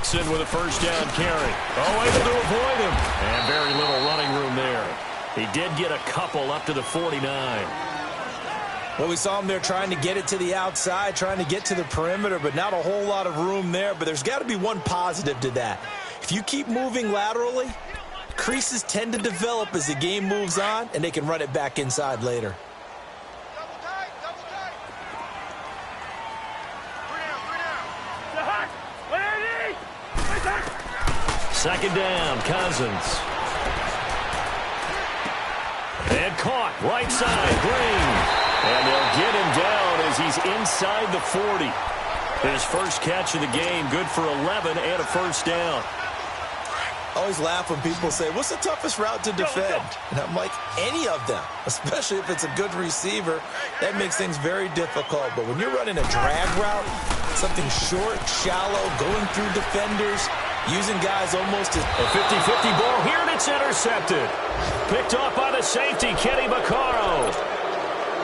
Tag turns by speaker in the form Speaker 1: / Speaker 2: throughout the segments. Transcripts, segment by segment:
Speaker 1: Jackson with a first down carry. Oh, able to avoid him. And very little running room there. He did get a couple up to the 49.
Speaker 2: Well, we saw him there trying to get it to the outside, trying to get to the perimeter, but not a whole lot of room there. But there's got to be one positive to that. If you keep moving laterally, creases tend to develop as the game moves on, and they can run it back inside later.
Speaker 1: Second down, Cousins. And caught, right side, Green. And they'll get him down as he's inside the 40. His first catch of the game, good for 11 and a first down.
Speaker 2: I always laugh when people say, what's the toughest route to defend? And I'm like, any of them, especially if it's a good receiver. That makes things very difficult. But when you're running a drag route, something short, shallow, going through defenders, using guys almost as
Speaker 1: a 50-50 ball here, and it's intercepted. Picked off by the safety, Kenny Vaccaro.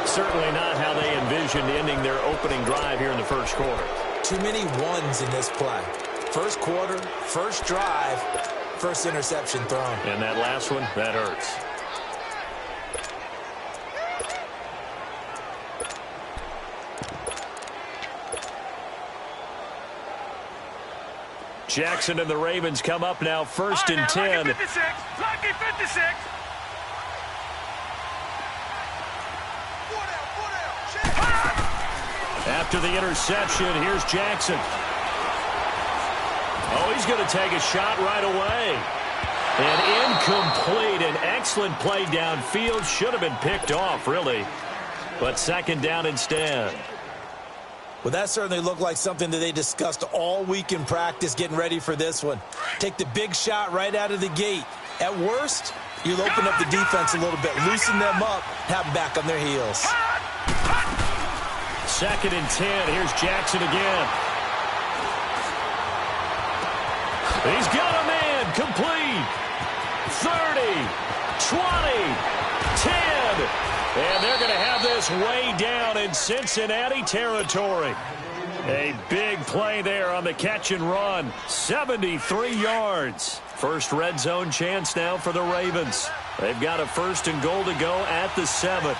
Speaker 1: Certainly not how they envisioned ending their opening drive here in the first quarter.
Speaker 2: Too many ones in this play. First quarter, first drive, first interception thrown.
Speaker 1: And that last one, that hurts. Jackson and the Ravens come up now, first and 10.
Speaker 3: Lucky 56. Lucky 56.
Speaker 1: After the interception, here's Jackson. Oh, he's going to take a shot right away. And incomplete. An excellent play downfield. Should have been picked off, really. But second down instead.
Speaker 2: Well, that certainly looked like something that they discussed all week in practice getting ready for this one. Take the big shot right out of the gate. At worst, you'll open up the defense a little bit, loosen them up, have them back on their heels.
Speaker 1: Second and 10. Here's Jackson again. He's got a man. Complete. 30, 20, 10. And they're going to have this way down in Cincinnati territory. A big play there on the catch and run. 73 yards. First red zone chance now for the Ravens. They've got a first and goal to go at the 7.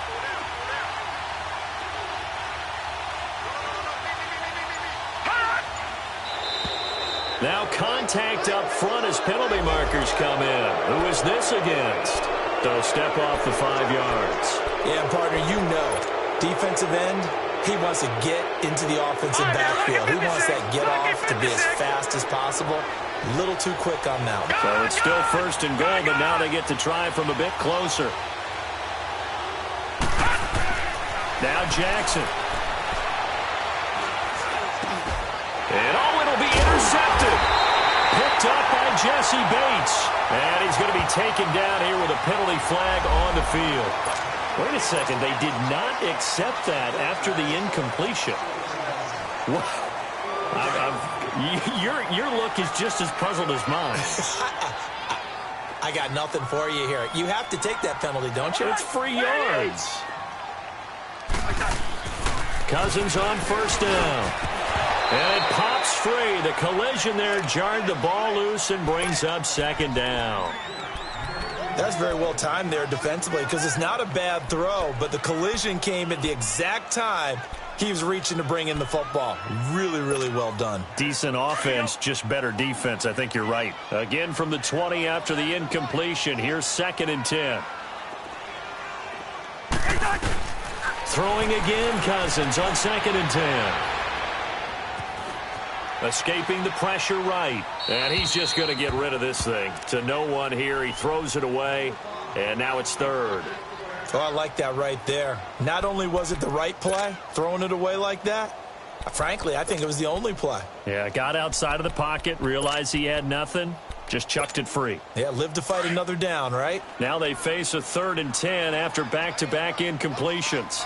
Speaker 1: Now contact up front as penalty markers come in. Who is this against? They'll step off the 5 yards.
Speaker 2: Yeah, partner, you know, defensive end, he wants to get into the offensive backfield. He wants that get off to be as fast as possible. A little too quick on that one.
Speaker 1: So it's still first and goal, but now they get to try from a bit closer. Now Jackson. And it'll be intercepted. Picked up by Jesse Bates. And he's going to be taken down here with a penalty flag on the field. Wait a second. They did not accept that after the incompletion. Your look is just as puzzled as mine.
Speaker 2: I got nothing for you here. You have to take that penalty, don't you?
Speaker 1: It's free yards. Cousins on first down. And it pops free. The collision there jarred the ball loose and brings up second down.
Speaker 2: That's very well timed there defensively because it's not a bad throw, but the collision came at the exact time he was reaching to bring in the football. Really, really well done.
Speaker 1: Decent offense, just better defense. I think you're right. Again from the 20 after the incompletion. Here's second and 10. Throwing again, Cousins on second and 10. Escaping the pressure right. And he's just going to get rid of this thing. To no one here. He throws it away. And now it's third.
Speaker 2: Oh, I like that right there. Not only was it the right play, throwing it away like that, frankly, I think it was the only play.
Speaker 1: Yeah, got outside of the pocket, realized he had nothing, just chucked it free.
Speaker 2: Yeah, live to fight another down, right?
Speaker 1: Now they face a third and 10 after back-to-back incompletions.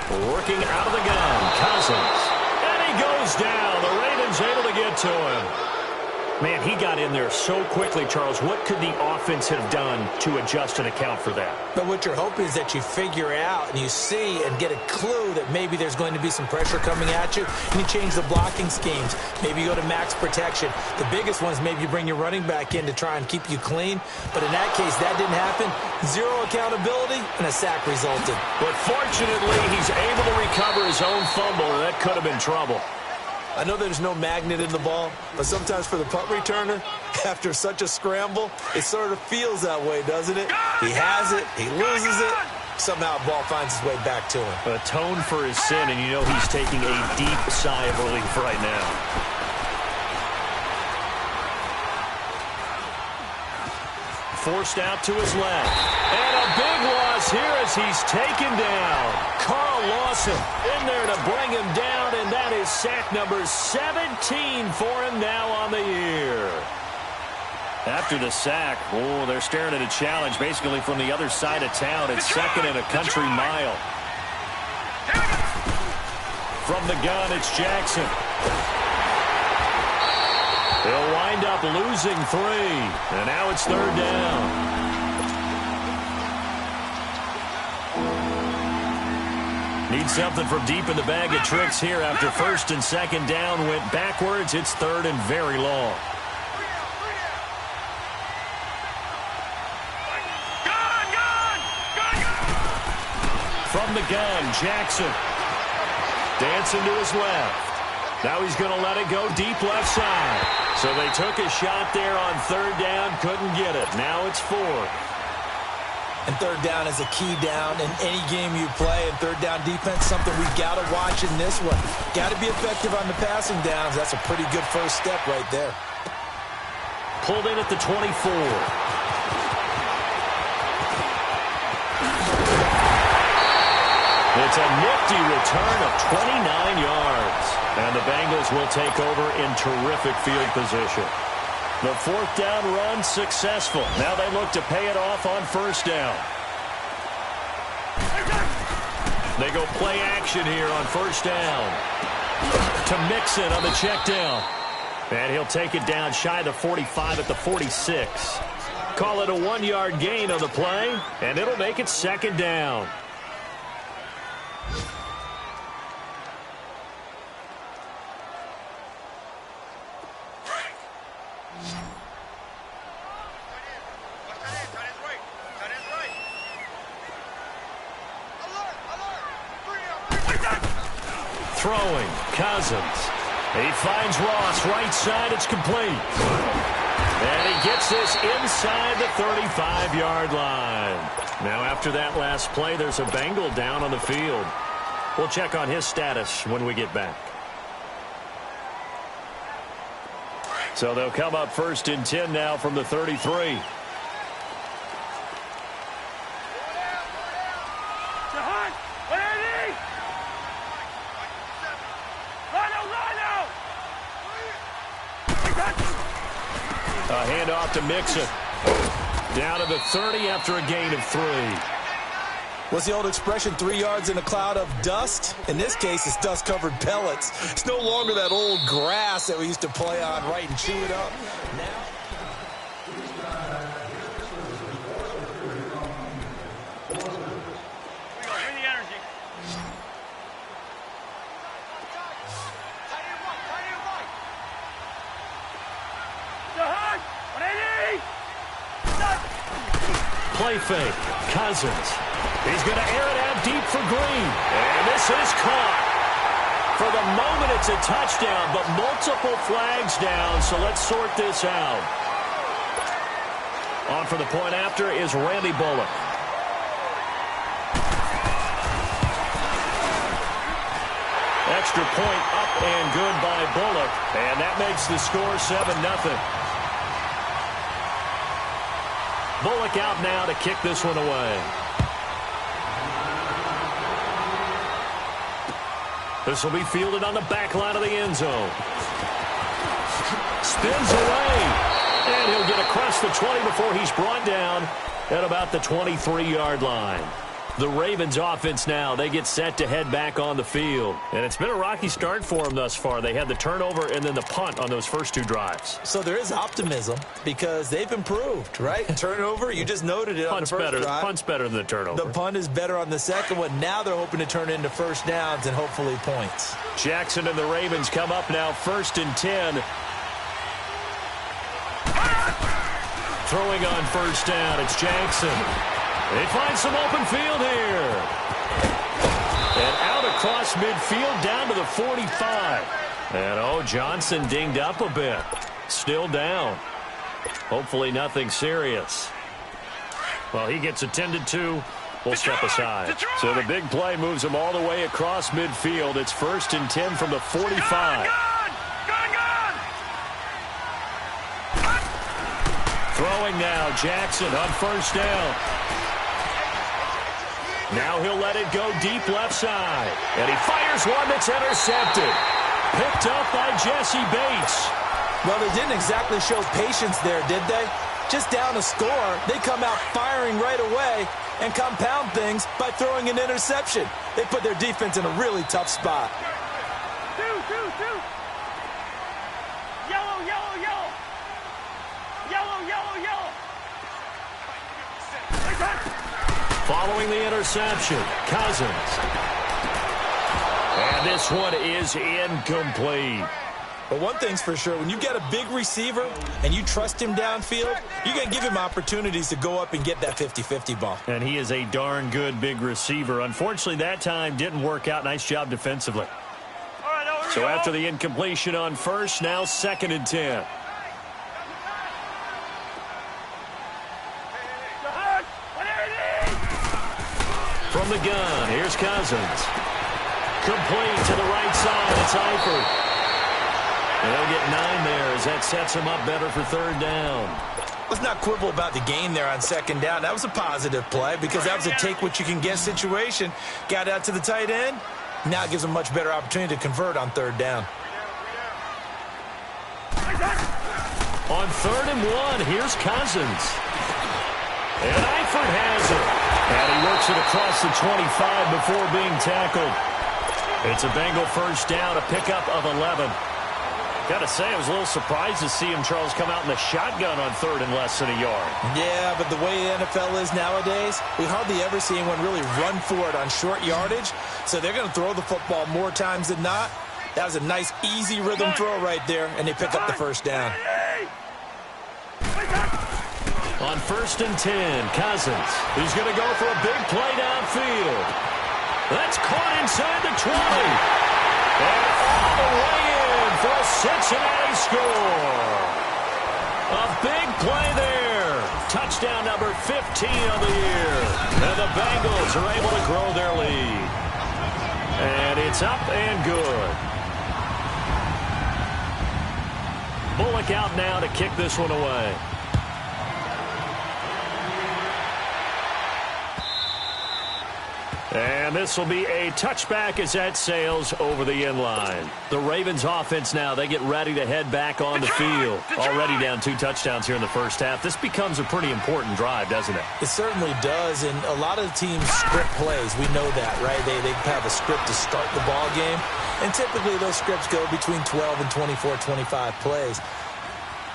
Speaker 1: Working out of the gun, Cousins. And he goes down. The Ravens able to get to him. Man, he got in there so quickly, Charles. What could the offense have done to adjust and account for that?
Speaker 2: But what you're hoping is that you figure out and you see and get a clue that maybe there's going to be some pressure coming at you, and you change the blocking schemes. Maybe you go to max protection. The biggest one is maybe you bring your running back in to try and keep you clean. But in that case, that didn't happen. Zero accountability, and a sack resulted.
Speaker 1: But fortunately, he's able to recover his own fumble, and that could have been trouble.
Speaker 2: I know there's no magnet in the ball, but sometimes for the punt returner, after such a scramble, it sort of feels that way, doesn't it? He has it, he loses it, somehow the ball finds its way back to him.
Speaker 1: Atone for his sin, and you know he's taking a deep sigh of relief right now. Forced out to his left. And a big loss here as he's taken down. Carl Lawson in there to bring him down, and that is sack number 17 for him now on the year. After the sack, they're staring at a challenge basically from the other side of town. It's second and a country mile. From the gun, it's Jackson. They'll wind up losing 3, and now it's third down. Need something from deep in the bag of tricks here after first and second down went backwards. It's third and very long. From the gun, Jackson. Dancing to his left. Now he's going to let it go deep left side. So they took a shot there on third down, couldn't get it. Now it's 4.
Speaker 2: And third down is a key down in any game you play. And third down defense, something we've got to watch in this one. Got to be effective on the passing downs. That's a pretty good first step right there.
Speaker 1: Pulled in at the 24. It's a nifty return of 29 yards. And the Bengals will take over in terrific field position. The fourth down run successful. Now they look to pay it off on first down. They go play action here on first down. To Mixon on the check down. And he'll take it down shy of the 45 at the 46. Call it a 1-yard gain on the play, and it'll make it second down. Throwing, Cousins. He finds Ross, right side, it's complete. And he gets this inside the 35-yard line. Now after that last play, there's a Bengal down on the field. We'll check on his status when we get back. So they'll come up first and 10 now from the 33. A handoff to Mixon. Down to the 30 after a gain of 3.
Speaker 2: What's the old expression, 3 yards in a cloud of dust? In this case, it's dust-covered pellets. It's no longer that old grass that we used to play on, right, and chew it up. Now...
Speaker 1: Play fake. Cousins. He's going to air it out deep for Green. And this is caught. For the moment, it's a touchdown, but multiple flags down, so let's sort this out. On for the point after is Randy Bullock. Extra point up and good by Bullock. And that makes the score 7-0. Bullock out now to kick this one away. This will be fielded on the back line of the end zone. Spins away. And he'll get across the 20 before he's brought down at about the 23-yard line. The Ravens offense now, they get set to head back on the field. And it's been a rocky start for them thus far. They had the turnover and then the punt on those first two drives.
Speaker 2: So there is optimism because they've improved, right? Turnover, you just noted it on the first drive.
Speaker 1: Punt's better than the turnover.
Speaker 2: The punt is better on the second one. Now they're hoping to turn into first downs and hopefully points.
Speaker 1: Jackson and the Ravens come up now 1st and 10. Throwing on first down, it's Jackson. They find some open field here. And out across midfield down to the 45. And, Johnson dinged up a bit. Still down. Hopefully nothing serious. Well, he gets attended to. We'll step aside. So the big play moves him all the way across midfield. It's 1st and 10 from the 45. Throwing now, Jackson on first down. Now he'll let it go deep left side. And he fires one that's intercepted. Picked up by Jesse Bates.
Speaker 2: Well, they didn't exactly show patience there, did they? Just down a score, they come out firing right away and compound things by throwing an interception. They put their defense in a really tough spot.
Speaker 3: Yellow, yellow, yellow. Yellow, yellow, yellow.
Speaker 1: Following the interception, Cousins. And this one is incomplete.
Speaker 2: But one thing's for sure, when you get a big receiver and you trust him downfield, you're going to give him opportunities to go up and get that 50-50 ball.
Speaker 1: And he is a darn good big receiver. Unfortunately, that time didn't work out. Nice job defensively.
Speaker 3: All right,
Speaker 1: so after the incompletion on first, now 2nd and 10. From the gun, here's Cousins. Complete to the right side. It's Eifert. And they'll get 9 there as that sets him up better for 3rd down.
Speaker 2: Let's not quibble about the gain there on 2nd down. That was a positive play because that was a take-what-you-can-get situation. Got out to the tight end. Now it gives them a much better opportunity to convert on 3rd down.
Speaker 1: On 3rd and 1, here's Cousins. And Eifert has it. And he works it across the 25 before being tackled. It's a Bengal first down, a pickup of 11. Got to say, I was a little surprised to see him, Charles, come out in the shotgun on 3rd and less than a yard.
Speaker 2: Yeah, but the way the NFL is nowadays, we hardly ever see anyone really run for it on short yardage. So they're going to throw the football more times than not. That was a nice, easy rhythm throw right there, and they pick up the first down.
Speaker 1: On 1st and 10, Cousins. He's going to go for a big play downfield. That's caught inside the 20. And all the way in for a Cincinnati score. A big play there. Touchdown number 15 of the year. And the Bengals are able to grow their lead. And it's up and good. Bullock out now to kick this one away. And this will be a touchback as that sails over the end line. The Ravens offense now, they get ready to head back on the field. Already down 2 touchdowns here in the first half. This becomes a pretty important drive, doesn't it?
Speaker 2: It certainly does, and a lot of the teams script plays. We know that, right? They have a script to start the ball game, and typically those scripts go between 12 and 24, 25 plays.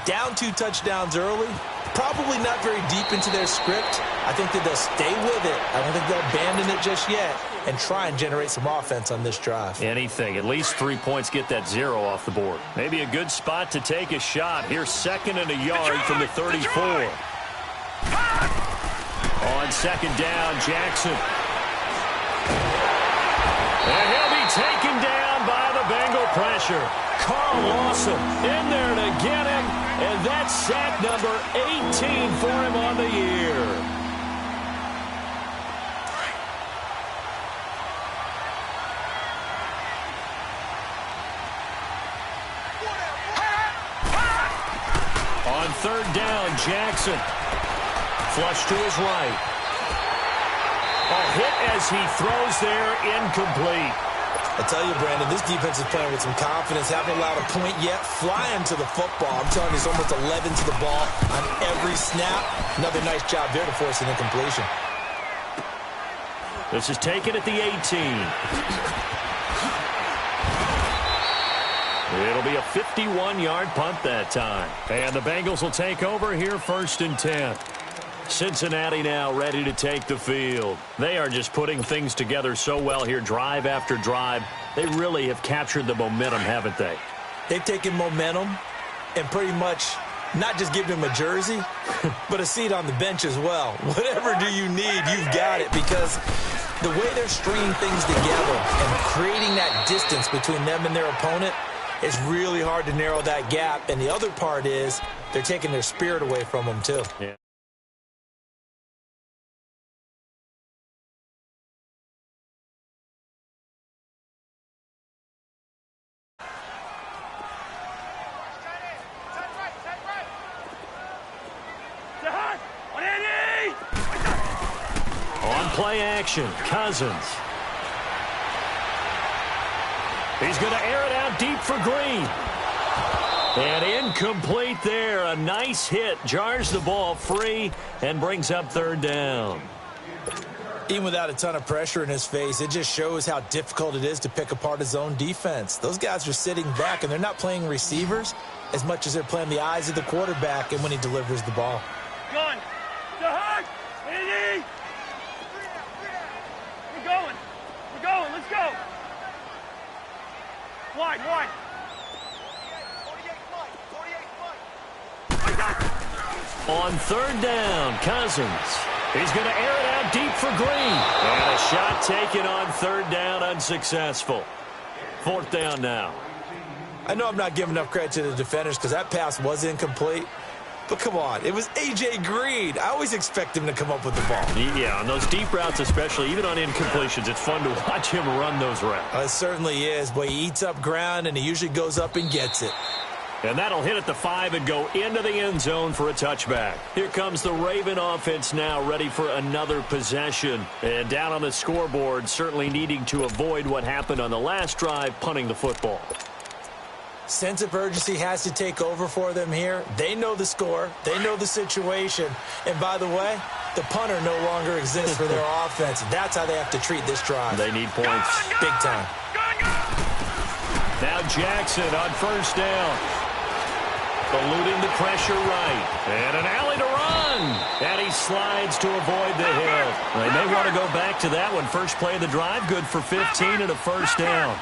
Speaker 2: Down 2 touchdowns early, probably not very deep into their script. I think that they'll stay with it. I don't think they'll abandon it just yet and try and generate some offense on this drive.
Speaker 1: Anything. At least 3 points, get that 0 off the board. Maybe a good spot to take a shot. Here's 2nd and a yard from the 34. On 2nd down, Jackson. And he'll be taken down by the Bengal pressure. Carl Lawson in there to get him, and that's sack number 18 for him on the year. On 3rd down, Jackson. Flush to his right. A hit as he throws there, incomplete.
Speaker 2: I tell you, Brandon, this defense is playing with some confidence. Haven't allowed a point yet. Flying to the football. I'm telling you, it's almost 11 to the ball on every snap. Another nice job there to force an incompletion.
Speaker 1: This is taken at the 18. It'll be a 51-yard punt that time. And the Bengals will take over here 1st and 10. Cincinnati now ready to take the field. They are just putting things together so well here, drive after drive. They really have captured the momentum, haven't they?
Speaker 2: They've taken momentum and pretty much not just given him a jersey, but a seat on the bench as well. Whatever do you need, you've got it, because the way they're stringing things together and creating that distance between them and their opponent, it's really hard to narrow that gap. And the other part is they're taking their spirit away from them, too.
Speaker 1: Yeah. On play action, Cousins. He's going to air it out deep for Green. And incomplete there. A nice hit. Jars the ball free and brings up 3rd down.
Speaker 2: Even without a ton of pressure in his face, it just shows how difficult it is to pick apart his own defense. Those guys are sitting back, and they're not playing receivers as much as they're playing the eyes of the quarterback and when he delivers the ball.
Speaker 3: Gun. To hug. Andy. We're going. We're going. Let's go. Wide.
Speaker 1: On 3rd down, Cousins. He's going to air it out deep for Green. And a shot taken on 3rd down, unsuccessful. 4th down now.
Speaker 2: I know I'm not giving enough credit to the defenders because that pass was incomplete. But come on, it was A.J. Green. I always expect him to come up with the ball.
Speaker 1: Yeah, on those deep routes especially, even on incompletions, it's fun to watch him run those routes.
Speaker 2: It certainly is, but he eats up ground, and he usually goes up and gets it.
Speaker 1: And that'll hit at the 5 and go into the end zone for a touchback. Here comes the Raven offense now, ready for another possession. And down on the scoreboard, certainly needing to avoid what happened on the last drive, punting the football.
Speaker 2: Sense of urgency has to take over for them here. They know the score. They know the situation. And by the way, the punter no longer exists for their offense. That's how they have to treat this drive.
Speaker 1: They need points.
Speaker 2: Big time.
Speaker 1: Now Jackson on 1st down. Eluding the pressure right. And an alley to run. And he slides to avoid the hit. They may want to go back to that one. First play of the drive, good for 15 and a 1st down.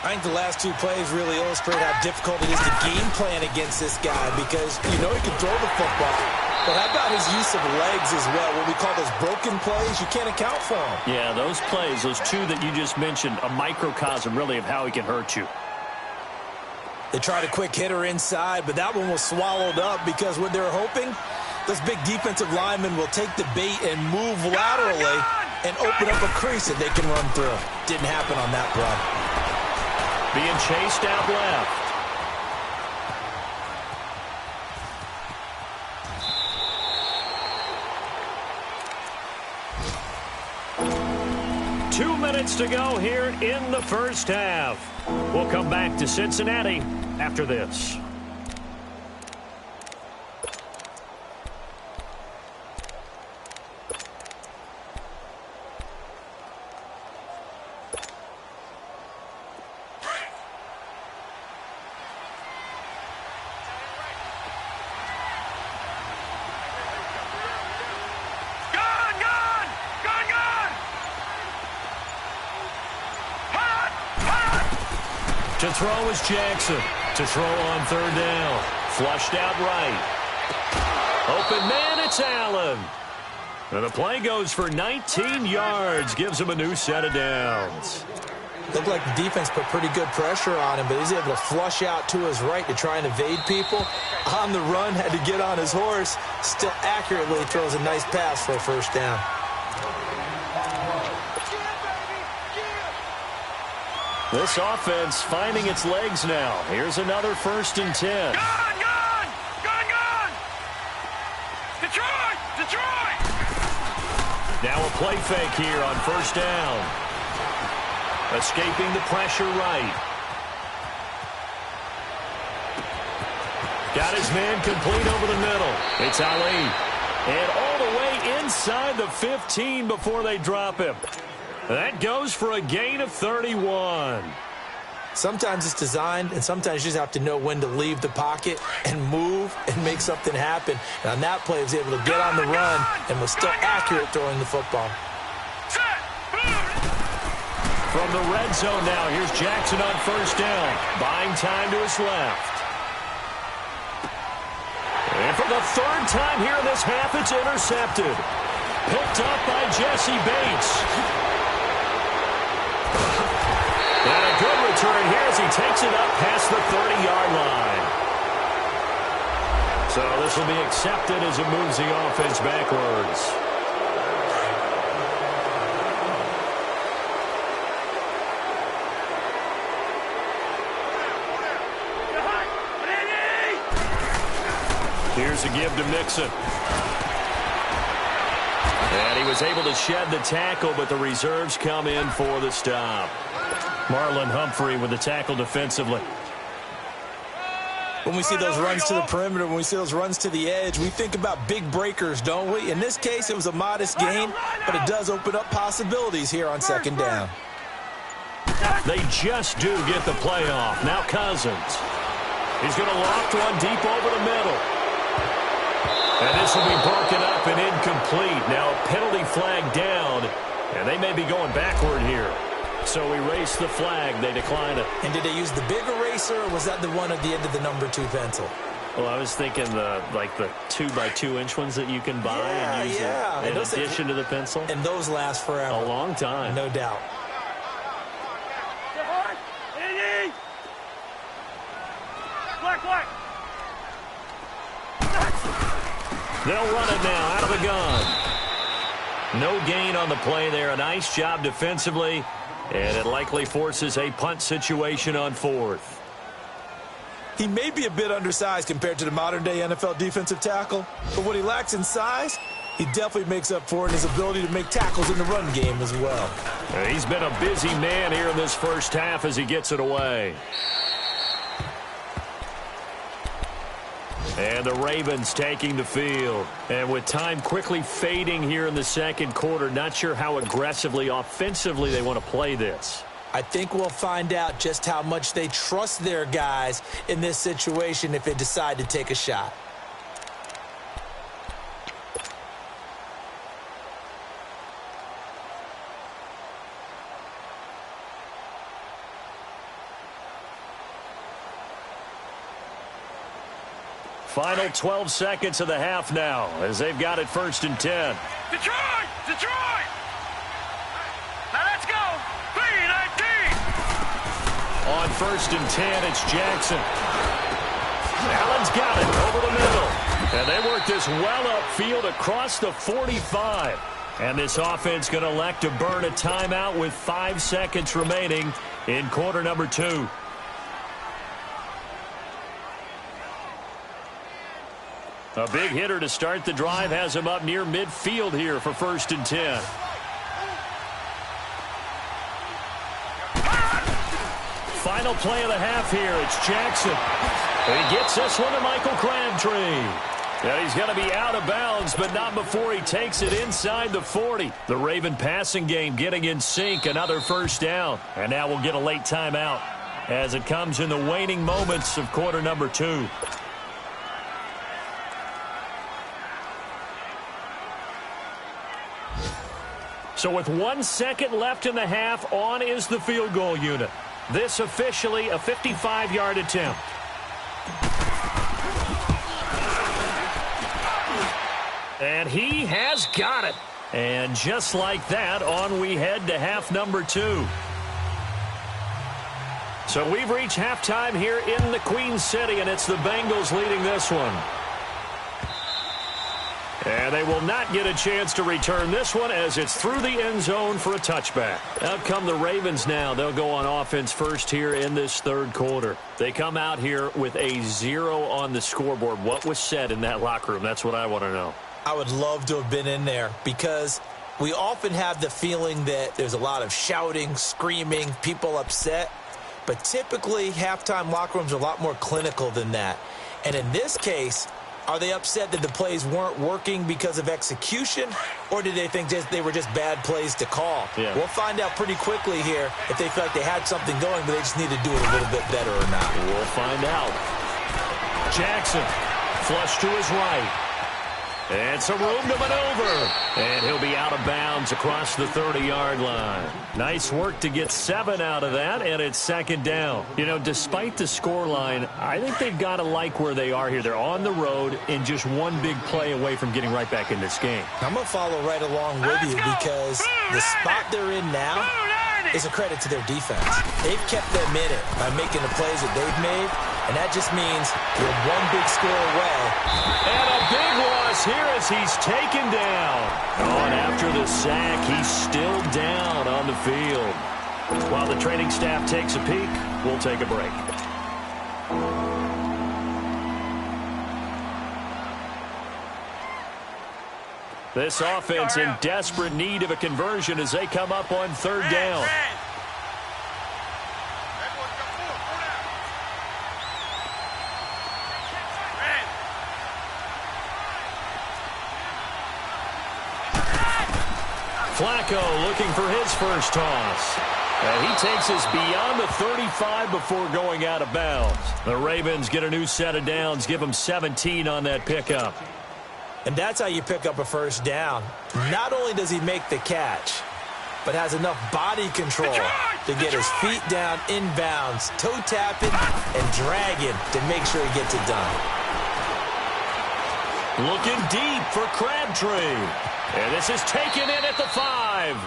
Speaker 2: I think the last 2 plays really illustrate how difficult it is to game plan against this guy because you know he can throw the football. But how about his use of legs as well? What we call those broken plays, you can't account for them.
Speaker 1: Yeah, those plays, those 2 that you just mentioned, a microcosm really of how he can hurt you.
Speaker 2: They tried a quick hitter inside, but that one was swallowed up because what they're hoping, those big defensive linemen will take the bait and move laterally and open up a crease that they can run through. Didn't happen on that run.
Speaker 1: Being chased out left. Two minutes to go here in the 1st half. We'll come back to Cincinnati after this. To throw is Jackson. To throw on 3rd down. Flushed out right. Open man, it's Allen. And the play goes for 19 yards. Gives him a new set of downs.
Speaker 2: Looked like the defense put pretty good pressure on him, but he's able to flush out to his right to try and evade people. On the run, had to get on his horse. Still accurately throws a nice pass for a 1st down.
Speaker 1: This offense finding its legs now. Here's another 1st and 10.
Speaker 3: Gone! Detroit!
Speaker 1: Now a play fake here on 1st down. Escaping the pressure right. Got his man complete over the middle. It's Ali. And all the way inside the 15 before they drop him. That goes for a gain of 31.
Speaker 2: Sometimes it's designed, and sometimes you just have to know when to leave the pocket and move and make something happen. And on that play, he was able to get on the run and was still accurate throwing the football.
Speaker 1: From the red zone now, here's Jackson on first down, buying time to his left. And for the third time here in this half, it's intercepted. Picked up by Jesse Bates. And a good return here as he takes it up past the 30-yard line. So this will be accepted as it moves the offense backwards. Here's a give to Mixon. And he was able to shed the tackle, but the reserves come in for the stop. Marlon Humphrey with the tackle defensively.
Speaker 2: When we see those runs to the perimeter, when we see those runs to the edge, we think about big breakers, don't we? In this case, it was a modest gain, but it does open up possibilities here on second down.
Speaker 1: They just do get the play off. Now Cousins. He's going to loft one deep over the middle. And this will be broken up and incomplete. Now a penalty flag down, and they may be going backward here. So erase the flag. They decline it.
Speaker 2: And did they use the big eraser, or was that the one at the end of the number 2 pencil?
Speaker 1: Well, I was thinking the 2x2-inch ones that you can buy and use in addition to the pencil.
Speaker 2: And those last forever.
Speaker 1: A long time.
Speaker 2: No doubt.
Speaker 1: They'll run it now out of the gun. No gain on the play there. A nice job defensively, and it likely forces a punt situation on 4th.
Speaker 2: He may be a bit undersized compared to the modern-day NFL defensive tackle, but what he lacks in size, he definitely makes up for in his ability to make tackles in the run game as well.
Speaker 1: He's been a busy man here in this first half as he gets it away. And the Ravens taking the field. And with time quickly fading here in the second quarter, not sure how aggressively, offensively they want to play this.
Speaker 2: I think we'll find out just how much they trust their guys in this situation if they decide to take a shot.
Speaker 1: Final 12 seconds of the half now as they've got it 1st and 10.
Speaker 3: Detroit! Detroit! Now let's go! 3-19!
Speaker 1: On 1st and 10, it's Jackson. Allen's got it over the middle. And they work this well upfield across the 45. And this offense going to elect to burn a timeout with 5 seconds remaining in quarter number 2. A big hitter to start the drive has him up near midfield here for 1st and 10. Final play of the half here. It's Jackson. And he gets this one to Michael Crabtree. And he's going to be out of bounds, but not before he takes it inside the 40. The Raven passing game getting in sync. Another 1st down. And now we'll get a late timeout as it comes in the waning moments of quarter number 2. So with 1 second left in the half, on is the field goal unit. This officially a 55-yard attempt. And he has got it. And just like that, on we head to half number 2. So we've reached halftime here in the Queen City, and it's the Bengals leading this one. And they will not get a chance to return this one as it's through the end zone for a touchback. Out come the Ravens now. They'll go on offense first here in this 3rd quarter. They come out here with a 0 on the scoreboard. What was said in that locker room? That's what I want to know.
Speaker 2: I would love to have been in there because we often have the feeling that there's a lot of shouting, screaming, people upset. But typically, halftime locker rooms are a lot more clinical than that. And in this case, Are they upset that the plays weren't working because of execution, or did they think they were just bad plays to call?
Speaker 1: Yeah.
Speaker 2: We'll find out pretty quickly here if they feel like they had something going, but they just need to do it a little bit better or not.
Speaker 1: We'll find out. Jackson, flush to his right. And some room to maneuver. And he'll be out of bounds across the 30-yard line. Nice work to get 7 out of that, and it's second down. You know, despite the scoreline, I think they've got to like where they are here. They're on the road and just one big play away from getting right back in this game.
Speaker 2: I'm going to follow right along with you because the spot they're in now is a credit to their defense. They've kept them in it by making the plays that they've made, and that just means you're one big score away.
Speaker 1: And a big loss here as he's taken down. Oh, and after the sack, he's still down on the field. While the training staff takes a peek, we'll take a break. This offense in desperate need of a conversion as they come up on third down. Flacco looking for his first toss. And he takes us beyond the 35 before going out of bounds. The Ravens get a new set of downs, give them 17 on that pickup.
Speaker 2: And that's how you pick up a first down. Not only does he make the catch, but has enough body control to get his feet down inbounds, toe tapping and dragging to make sure he gets it done.
Speaker 1: Looking deep for Crabtree. And this is taken in at the 5.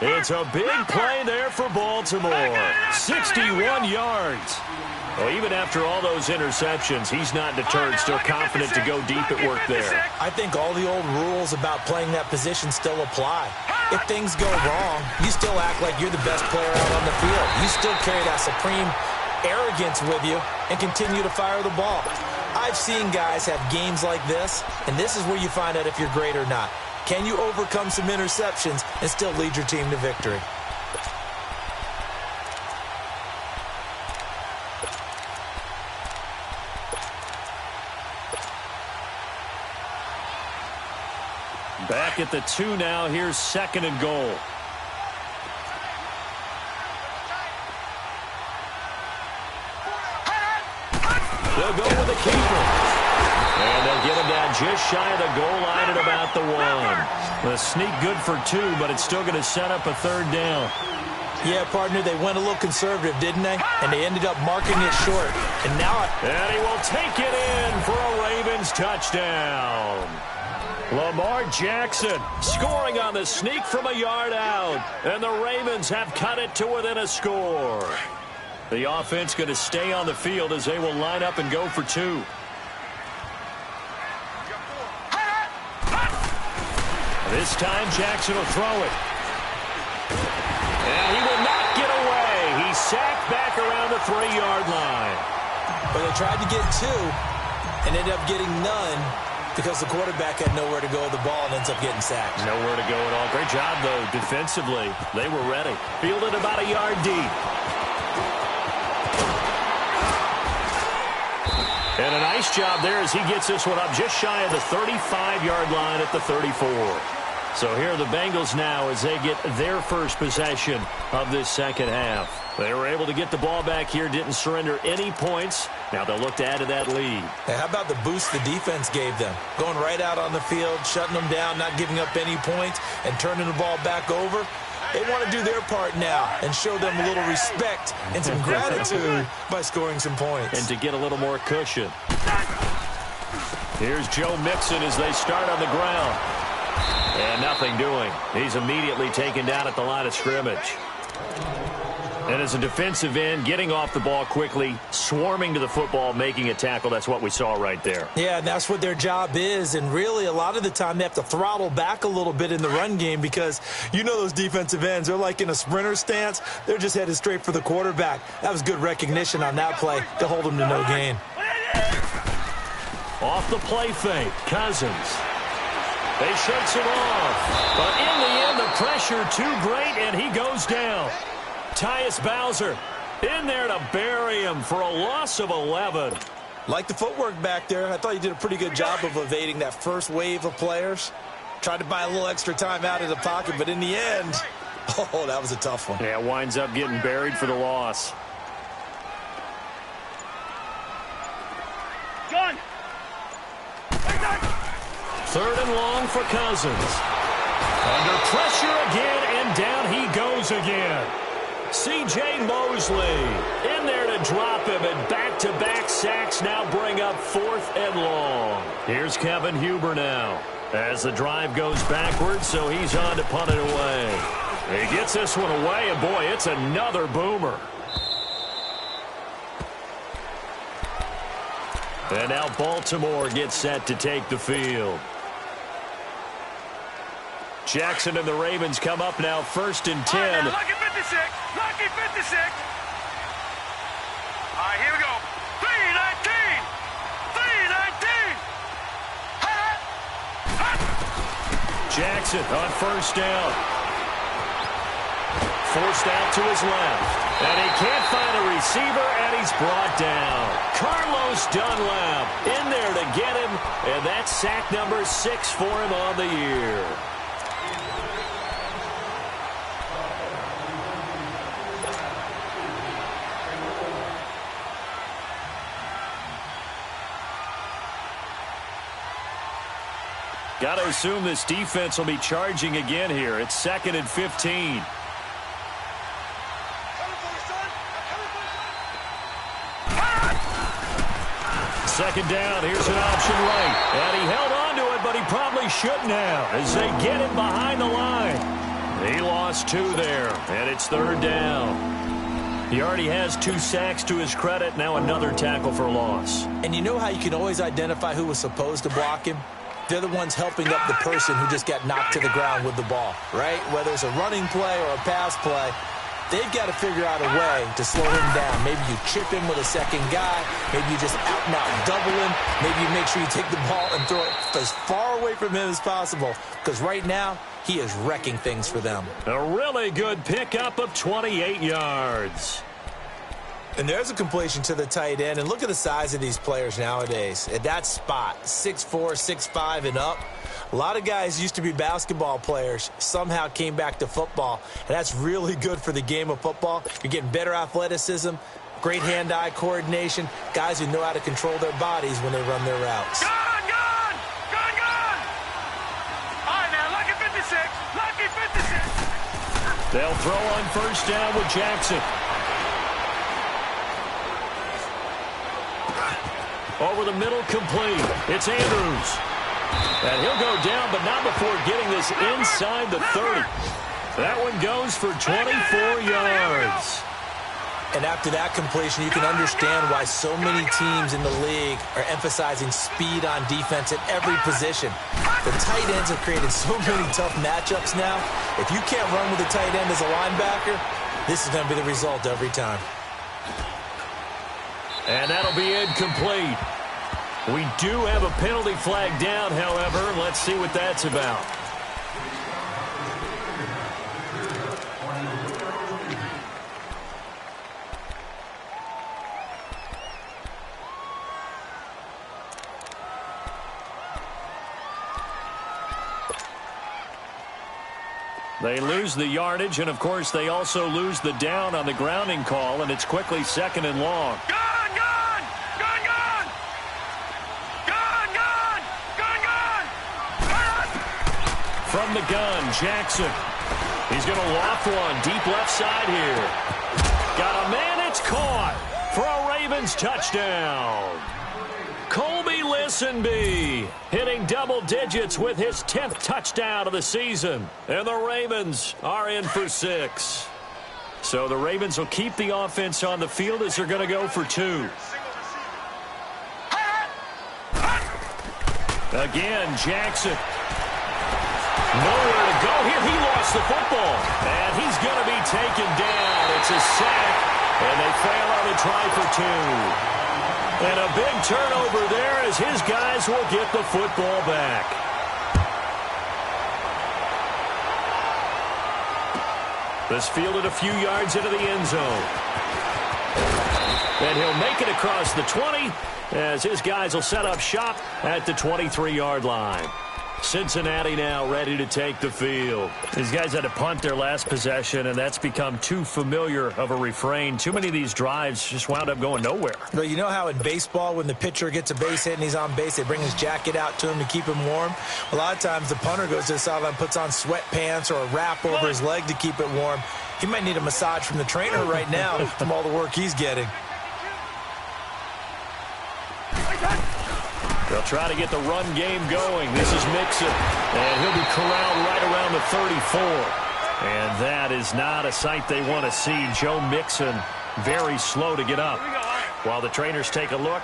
Speaker 1: It's a big play there for Baltimore. 61 yards. Well, even after all those interceptions, he's not deterred, still confident to go deep at work there.
Speaker 2: I think all the old rules about playing that position still apply. If things go wrong, you still act like you're the best player out on the field. You still carry that supreme arrogance with you and continue to fire the ball. I've seen guys have games like this, and this is where you find out if you're great or not. Can you overcome some interceptions and still lead your team to victory?
Speaker 1: Back at the 2 now. Here's second and goal. They'll go with the keeper. And they'll get him down just shy of the goal line at about the 1. The sneak good for 2, but it's still going to set up a third down.
Speaker 2: Yeah, partner, they went a little conservative, didn't they? And they ended up marking it short. And now
Speaker 1: And he will take it in for a Ravens touchdown. Lamar Jackson scoring on the sneak from a yard out. And the Ravens have cut it to within a score. The offense going to stay on the field as they will line up and go for 2. This time Jackson will throw it. And he will not get away. He's sacked back around the 3-yard line.
Speaker 2: but they tried to get 2 and ended up getting none because the quarterback had nowhere to go with the ball and ends up getting sacked.
Speaker 1: Nowhere to go at all. Great job, though, defensively. They were ready. Fielded about a yard deep. And a nice job there as he gets this one up just shy of the 35-yard line at the 34. So here are the Bengals now as they get their first possession of this second half. They were able to get the ball back here, didn't surrender any points. Now they'll look to add to that lead.
Speaker 2: Hey, how about the boost the defense gave them? Going right out on the field, shutting them down, not giving up any points, and turning the ball back over. They want to do their part now and show them a little respect and some gratitude by scoring some points.
Speaker 1: And to get a little more cushion. Here's Joe Mixon as they start on the ground. And nothing doing. He's immediately taken down at the line of scrimmage. And as a defensive end, getting off the ball quickly, swarming to the football, making a tackle. That's what we saw right there.
Speaker 2: Yeah, and that's what their job is. And really, a lot of the time, they have to throttle back a little bit in the run game because you know those defensive ends, they're like in a sprinter stance. They're just headed straight for the quarterback. That was good recognition on that play to hold them to no gain.
Speaker 1: Off the play fake, Cousins. They shakes him off. But in the end, the pressure too great, and he goes down. Tyus Bowser in there to bury him for a loss of 11.
Speaker 2: Like the footwork back there. I thought you did a pretty good job of evading that first wave of players. Tried to buy a little extra time out of the pocket, but in the end, oh, that was a tough one.
Speaker 1: Yeah, winds up getting buried for the loss.
Speaker 3: Gun.
Speaker 1: Third and long for Cousins. Under pressure again, and down he goes again. C.J. Mosley in there to drop him, and back-to-back sacks now bring up 4th and long. Here's Kevin Huber now as the drive goes backwards, so he's on to punt it away. He gets this one away, and boy, it's another boomer. And now Baltimore gets set to take the field. Jackson and the Ravens come up now 1st and 10.
Speaker 3: All right, now, lucky 56. Lucky 56. All right, here we go. 3-19. 3-19.
Speaker 1: Jackson on 1st down. Forced out to his left. And he can't find a receiver, and he's brought down. Carlos Dunlap in there to get him, and that's sack number 6 for him on the year. Got to assume this defense will be charging again here. It's 2nd and 15. Second down, here's an option right. And he held on to it, but he probably shouldn't have as they get him behind the line. He lost 2 there, and it's 3rd down. He already has 2 sacks to his credit, now another tackle for loss.
Speaker 2: And you know how you can always identify who was supposed to block him? They're the ones helping up the person who just got knocked to the ground with the ball, right? Whether it's a running play or a pass play, they've got to figure out a way to slow him down. Maybe you chip him with a second guy. Maybe you just out-and-out double him. Maybe you make sure you take the ball and throw it as far away from him as possible. Because right now, he is wrecking things for them.
Speaker 1: A really good pickup of 28 yards.
Speaker 2: And there's a completion to the tight end. And look at the size of these players nowadays. At that spot, 6'4", 6'5", and up. A lot of guys used to be basketball players, somehow came back to football. And that's really good for the game of football. You're getting better athleticism, great hand-eye coordination, guys who know how to control their bodies when they run their routes.
Speaker 3: Gun! All right, now, lucky 56. Lucky 56.
Speaker 1: They'll throw on 1st down with Jackson. Over the middle, complete. It's Andrews. And he'll go down, but not before getting this inside the 30. That one goes for 24 yards.
Speaker 2: And after that completion, you can understand why so many teams in the league are emphasizing speed on defense at every position. The tight ends have created so many tough matchups now. If you can't run with a tight end as a linebacker, this is going to be the result every time.
Speaker 1: And that'll be incomplete. We do have a penalty flag down, however. Let's see what that's about. They lose the yardage, and, of course, they also lose the down on the grounding call, and it's quickly 2nd and long.
Speaker 3: Gun!
Speaker 1: From the gun, Jackson. He's going to loft one deep left side here. Got a man, it's caught for a Ravens touchdown. Colby Listenby hitting double digits with his 10th touchdown of the season. And the Ravens are in for 6. So the Ravens will keep the offense on the field as they're going to go for 2. Again, Jackson. Nowhere to go here. He lost the football. And he's going to be taken down. It's a sack. And they fail on the try for 2. And a big turnover there as his guys will get the football back. This fielded a few yards into the end zone. And he'll make it across the 20 as his guys will set up shop at the 23-yard line. Cincinnati now ready to take the field. These guys had to punt their last possession, and that's become too familiar of a refrain. Too many of these drives just wound up going nowhere.
Speaker 2: Well, you know how in baseball when the pitcher gets a base hit and he's on base, they bring his jacket out to him to keep him warm? A lot of times the punter goes to the sideline, puts on sweatpants or a wrap over his leg to keep it warm. He might need a massage from the trainer right now from all the work he's getting.
Speaker 1: They'll try to get the run game going. This is Mixon, and he'll be corralled right around the 34. And that is not a sight they want to see. Joe Mixon very slow to get up. While the trainers take a look,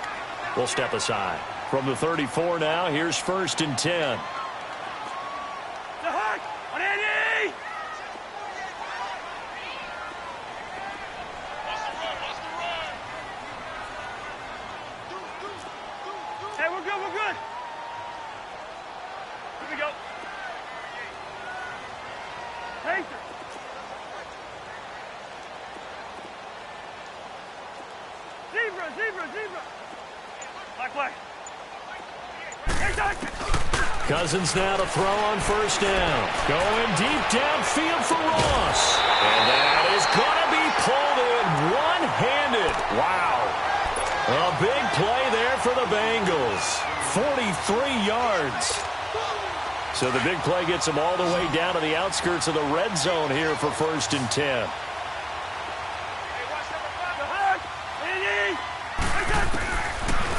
Speaker 1: we'll step aside. From the 34 now, here's 1st and 10. Cousins now to throw on 1st down. Going deep downfield for Ross. And that is going to be pulled in one-handed. Wow. A big play there for the Bengals. 43 yards. So the big play gets them all the way down to the outskirts of the red zone here for 1st and 10.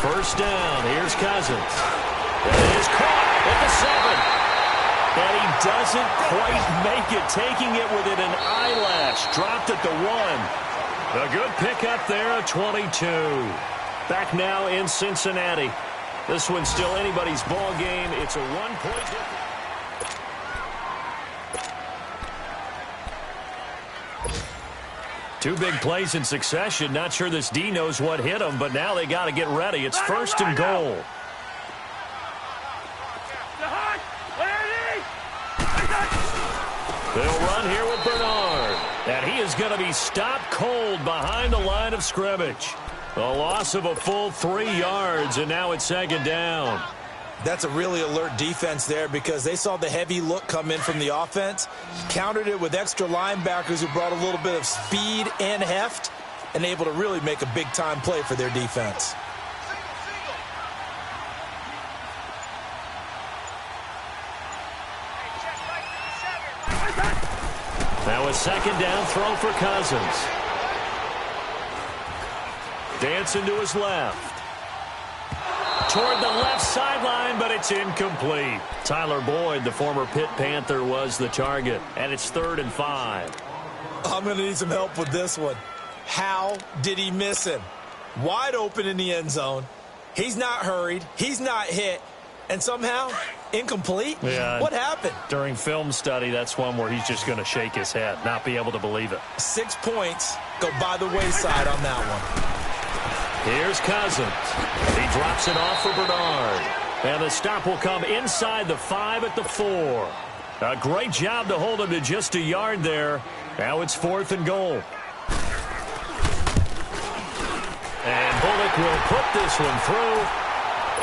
Speaker 1: First down. Here's Cousins. It is caught at the 7. And he doesn't quite make it, taking it within an eyelash. Dropped at the 1. A good pickup there at 22. Back now in Cincinnati. This one's still anybody's ball game. It's a 1-point difference. Two big plays in succession. Not sure this D knows what hit him, but now they got to get ready. It's 1st and goal. They'll run here with Bernard. And he is going to be stopped cold behind the line of scrimmage. A loss of a full 3 yards, and now it's 2nd down.
Speaker 2: That's a really alert defense there because they saw the heavy look come in from the offense, countered it with extra linebackers who brought a little bit of speed and heft, and able to really make a big-time play for their defense.
Speaker 1: Now a 2nd down throw for Cousins. Dancing to his left. Toward the left sideline, but it's incomplete. Tyler Boyd, the former Pitt Panther, was the target, and it's 3rd and 5.
Speaker 2: I'm going to need some help with this one. How did he miss him? Wide open in the end zone. He's not hurried. He's not hit. And somehow, incomplete?
Speaker 1: Yeah.
Speaker 2: What happened?
Speaker 1: During film study, that's one where he's just going to shake his head, not be able to believe it.
Speaker 2: 6 points go by the wayside on that one.
Speaker 1: Here's Cousins. He drops it off for Bernard. And the stop will come inside the 5 at the 4. A great job to hold him to just a yard there. Now it's 4th and goal. And Bullock will put this one through.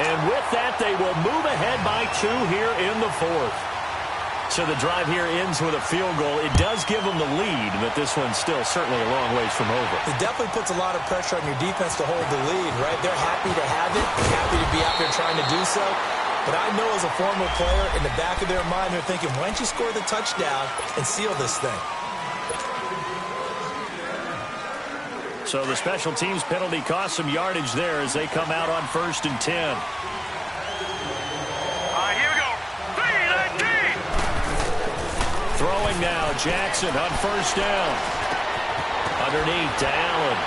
Speaker 1: And with that, they will move ahead by 2 here in the 4th. So the drive here ends with a field goal. It does give them the lead, but this one's still certainly a long ways from over.
Speaker 2: It definitely puts a lot of pressure on your defense to hold the lead, right? They're happy to have it, happy to be out there trying to do so. But I know as a former player, in the back of their mind, they're thinking, why don't you score the touchdown and seal this thing?
Speaker 1: So the special teams penalty cost some yardage there as they come out on 1st and 10. Throwing now, Jackson on 1st down. Underneath to Allen.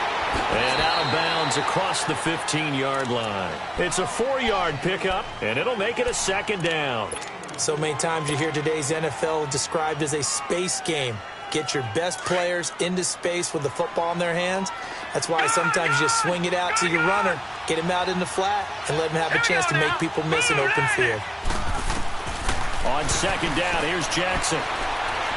Speaker 1: And out of bounds across the 15-yard line. It's a 4-yard pickup, and it'll make it a 2nd down.
Speaker 2: So many times you hear today's NFL described as a space game. Get your best players into space with the football in their hands. That's why sometimes you just swing it out to your runner, get him out in the flat, and let him have a chance to make people miss an open field.
Speaker 1: On 2nd down, here's Jackson.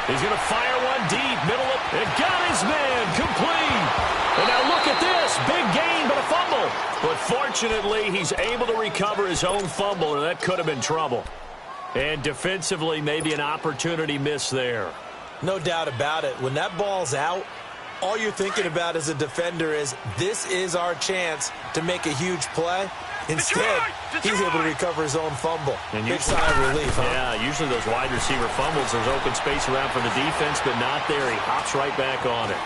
Speaker 1: He's going to fire one deep, middle of it. Got his man, complete. And now look at this. this. Big gain, but a fumble. But fortunately, he's able to recover his own fumble, or that could have been trouble. And defensively, maybe an opportunity miss there.
Speaker 2: No doubt about it. When that ball's out, all you're thinking about as a defender is, this is our chance to make a huge play. Instead, he's able to recover his own fumble. And big sigh of relief, huh?
Speaker 1: Yeah, usually those wide receiver fumbles, there's open space around for the defense, but not there. He hops right back on it.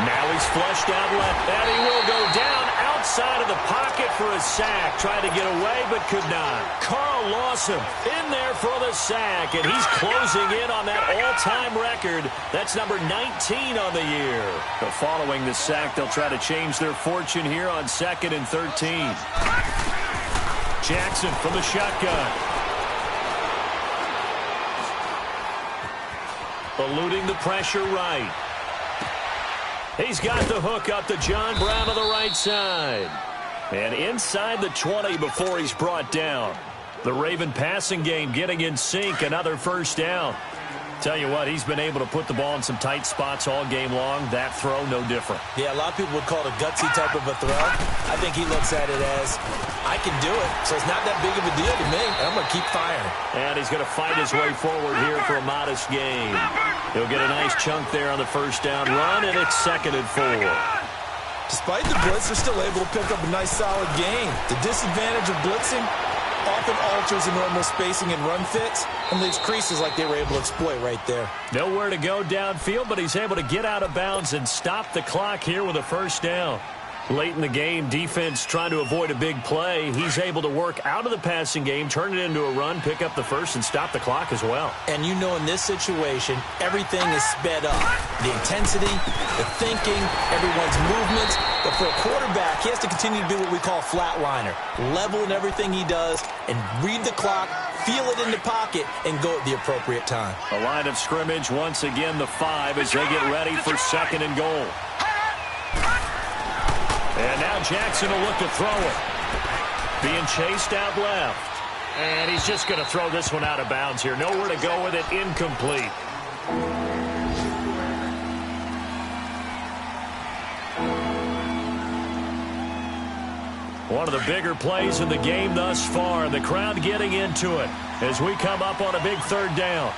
Speaker 1: Now he's flushed out left, and he will go down outside of the pocket for a sack. Tried to get away, but could not. Carl Lawson in there for the sack, and he's closing in on that all-time record. That's number 19 on the year. But following the sack, they'll try to change their fortune here on 2nd and 13. Jackson from the shotgun. Eluding the pressure right. He's got the hook up to John Brown on the right side. And inside the 20 before he's brought down. The Raven passing game getting in sync. Another first down. Tell you what, he's been able to put the ball in some tight spots all game long. That throw, no different.
Speaker 2: Yeah, a lot of people would call it a gutsy type of a throw. I think he looks at it as, I can do it, so it's not that big of a deal to me, and I'm going to keep firing.
Speaker 1: And he's going to fight his way forward here for a modest gain. He'll get a nice chunk there on the first down run, and it's 2nd and 4.
Speaker 2: Despite the blitz, they're still able to pick up a nice solid gain. The disadvantage of blitzing often alters the normal spacing and run fits and leaves creases like they were able to exploit right there.
Speaker 1: Nowhere to go downfield, but he's able to get out of bounds and stop the clock here with a first down. Late in the game, defense trying to avoid a big play. He's able to work out of the passing game, turn it into a run, pick up the first, and stop the clock as well.
Speaker 2: And you know in this situation, everything is sped up. The intensity, the thinking, everyone's movements. But for a quarterback, he has to continue to be what we call a flatliner. Level in everything he does and read the clock, feel it in the pocket, and go at the appropriate time.
Speaker 1: A line of scrimmage, once again the 5 as they get ready for 2nd and goal. And now Jackson will look to throw it. Being chased out left. And he's just going to throw this one out of bounds here. Nowhere to go with it. Incomplete. One of the bigger plays in the game thus far. The crowd getting into it as we come up on a big 3rd down.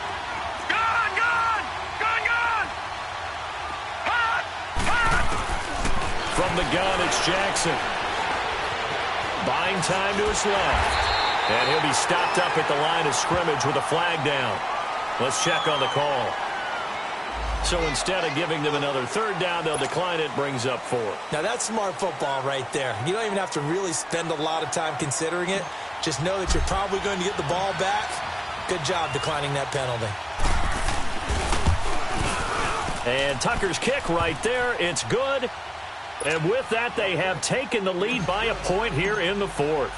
Speaker 1: From the gun, it's Jackson. Buying time to his left. And he'll be stopped up at the line of scrimmage with a flag down. Let's check on the call. So instead of giving them another 3rd down, they'll decline it, brings up 4.
Speaker 2: Now that's smart football right there. You don't even have to really spend a lot of time considering it. Just know that you're probably going to get the ball back. Good job declining that penalty.
Speaker 1: And Tucker's kick right there. It's good. And with that, they have taken the lead by a point here in the 4th.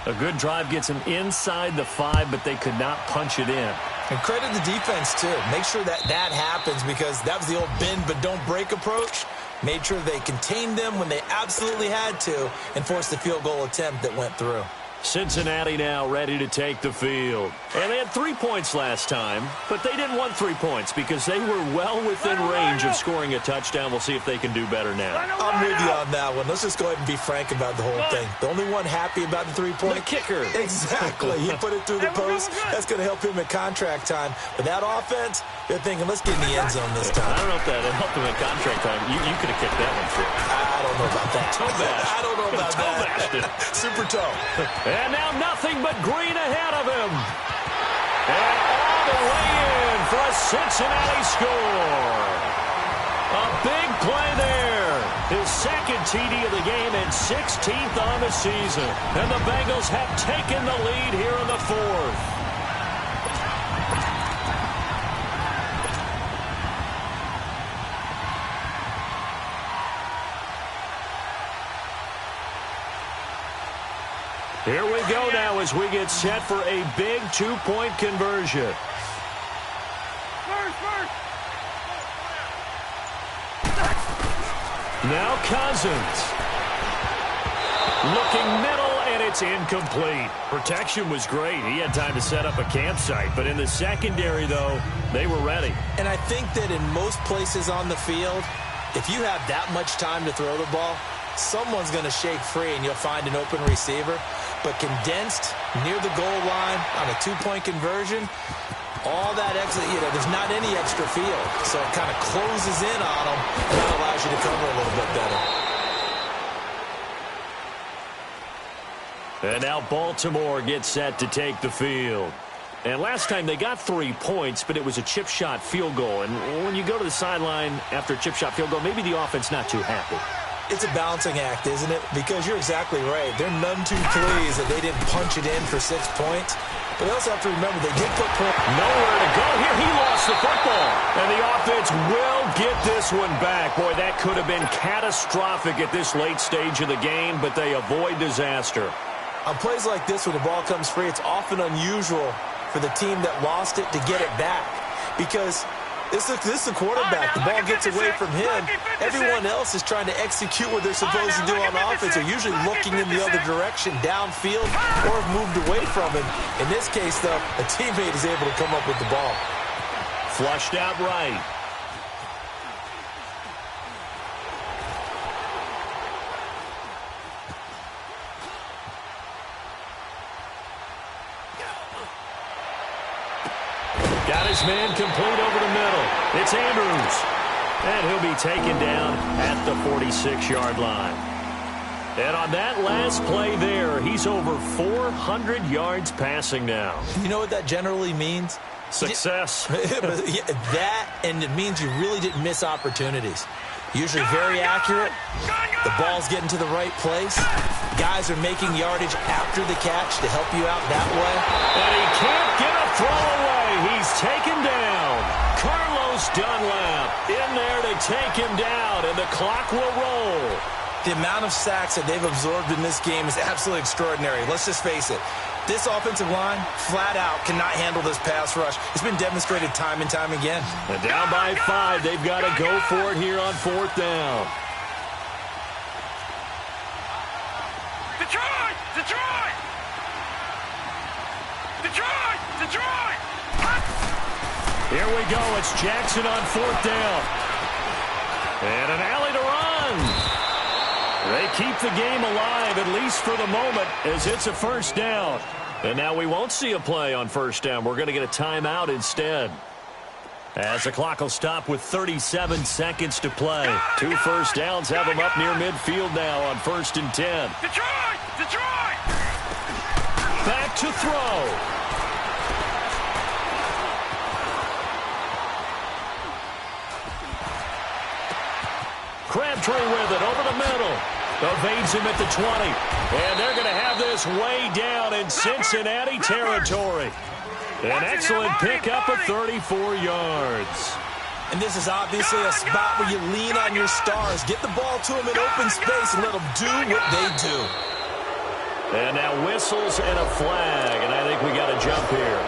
Speaker 1: A good drive gets them inside the 5, but they could not punch it in.
Speaker 2: And credit the defense, too. Make sure that happens because that was the old bend but don't break approach. Made sure they contained them when they absolutely had to and forced the field goal attempt that went through.
Speaker 1: Cincinnati now ready to take the field. And they had 3 points last time, but they didn't want 3 points because they were well within range of scoring a touchdown. We'll see if they can do better now.
Speaker 2: I'm with you on that one. Let's just go ahead and be frank about the whole thing. The only one happy about the 3-point?
Speaker 1: The kicker.
Speaker 2: Exactly. He put it through the post. That's going to help him at contract time. But that offense, they're thinking, let's get in the end zone this time.
Speaker 1: I don't know if that helped him at contract time. You could have kicked that one through.
Speaker 2: I don't know about that.
Speaker 1: Toe bash.
Speaker 2: I don't know about that. Super toe.
Speaker 1: And now nothing but green ahead of him. And all the way in for a Cincinnati score. A big play there. His 2nd TD of the game and 16th on the season. And the Bengals have taken the lead here in the 4th. Here we go now as we get set for a big 2-point conversion. Now Cousins. Looking middle, and it's incomplete. Protection was great. He had time to set up a campsite. But in the secondary, though, they were ready.
Speaker 2: And I think that in most places on the field, if you have that much time to throw the ball, someone's going to shake free and you'll find an open receiver. But condensed near the goal line on a two-point conversion, all that extra, there's not any extra field. So it kind of closes in on them, and that allows you to cover a little bit better.
Speaker 1: And now Baltimore gets set to take the field. And last time they got 3 points, but it was a chip shot field goal. And when you go to the sideline after a chip shot field goal, maybe the offense not too happy.
Speaker 2: It's a balancing act, isn't it? Because you're exactly right. They're none too pleased that they didn't punch it in for 6 points. But they also have to remember they did put points.
Speaker 1: Nowhere to go here. He lost the football. And the offense will get this one back. Boy, that could have been catastrophic at this late stage of the game, but they avoid disaster.
Speaker 2: On plays like this, when the ball comes free, it's often unusual for the team that lost it to get it back. Because this is the quarterback. The ball gets away from him. Everyone else is trying to execute what they're supposed to do on offense. They're usually looking in the other direction, downfield, or have moved away from him. In this case, though, a teammate is able to come up with the ball.
Speaker 1: Flushed out right. Got his man complete over the middle. It's Andrews. And he'll be taken down at the 46-yard line. And on that last play there, he's over 400 yards passing now.
Speaker 2: You know what that generally means?
Speaker 1: Success.
Speaker 2: That, and it means you really didn't miss opportunities. Usually very accurate. The ball's getting to the right place. Guys are making yardage after the catch to help you out that way.
Speaker 1: And he can't get a throw away. He's taken down. Carlos Dunlap in there to take him down, and the clock will roll.
Speaker 2: The amount of sacks that they've absorbed in this game is absolutely extraordinary. Let's just face it. This offensive line, flat out, cannot handle this pass rush. It's been demonstrated time and time again.
Speaker 1: And down by 5. They've got to go for it here on 4th down.
Speaker 3: Detroit! Detroit! Detroit! Detroit!
Speaker 1: Here we go. It's Jackson on 4th down. And an alley to run. They keep the game alive, at least for the moment, as it's a 1st down. And now we won't see a play on 1st down. We're going to get a timeout instead. As the clock will stop with 37 seconds to play. 2 1st downs have them up near midfield now on 1st and 10.
Speaker 3: Detroit! Detroit!
Speaker 1: Back to throw. Crabtree with it over the middle. Evades him at the 20. And they're going to have this way down in Cincinnati territory. An excellent pickup of 34 yards.
Speaker 2: And this is obviously a spot where you lean on your stars. Get the ball to them in open space and let them do what they do.
Speaker 1: And now whistles and a flag. And I think we got a jump here.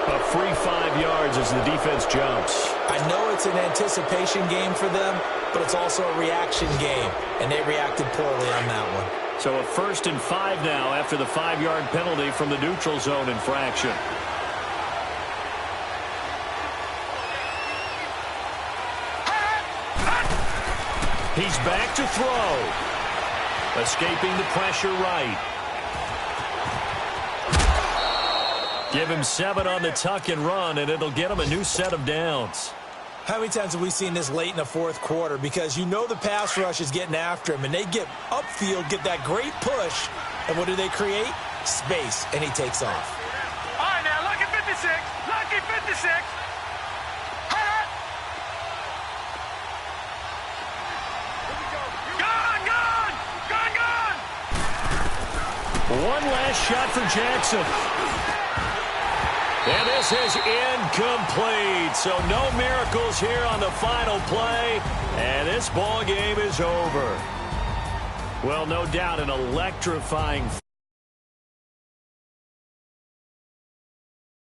Speaker 1: A free 5 yards as the defense jumps.
Speaker 2: I know it's an anticipation game for them, but it's also a reaction game, and they reacted poorly on that one.
Speaker 1: So a 1st and 5 now after the 5-yard penalty from the neutral zone infraction. He's back to throw. Escaping the pressure right. Give him 7 on the tuck and run, and it'll get him a new set of downs.
Speaker 2: How many times have we seen this late in the 4th quarter? Because you know the pass rush is getting after him, and they get upfield, get that great push, and what do they create? Space, and he takes off.
Speaker 3: All right, now, lucky 56. Lucky 56.
Speaker 1: One last shot for Jackson. And this is incomplete. So no miracles here on the final play. And this ball game is over. Well, no doubt an electrifying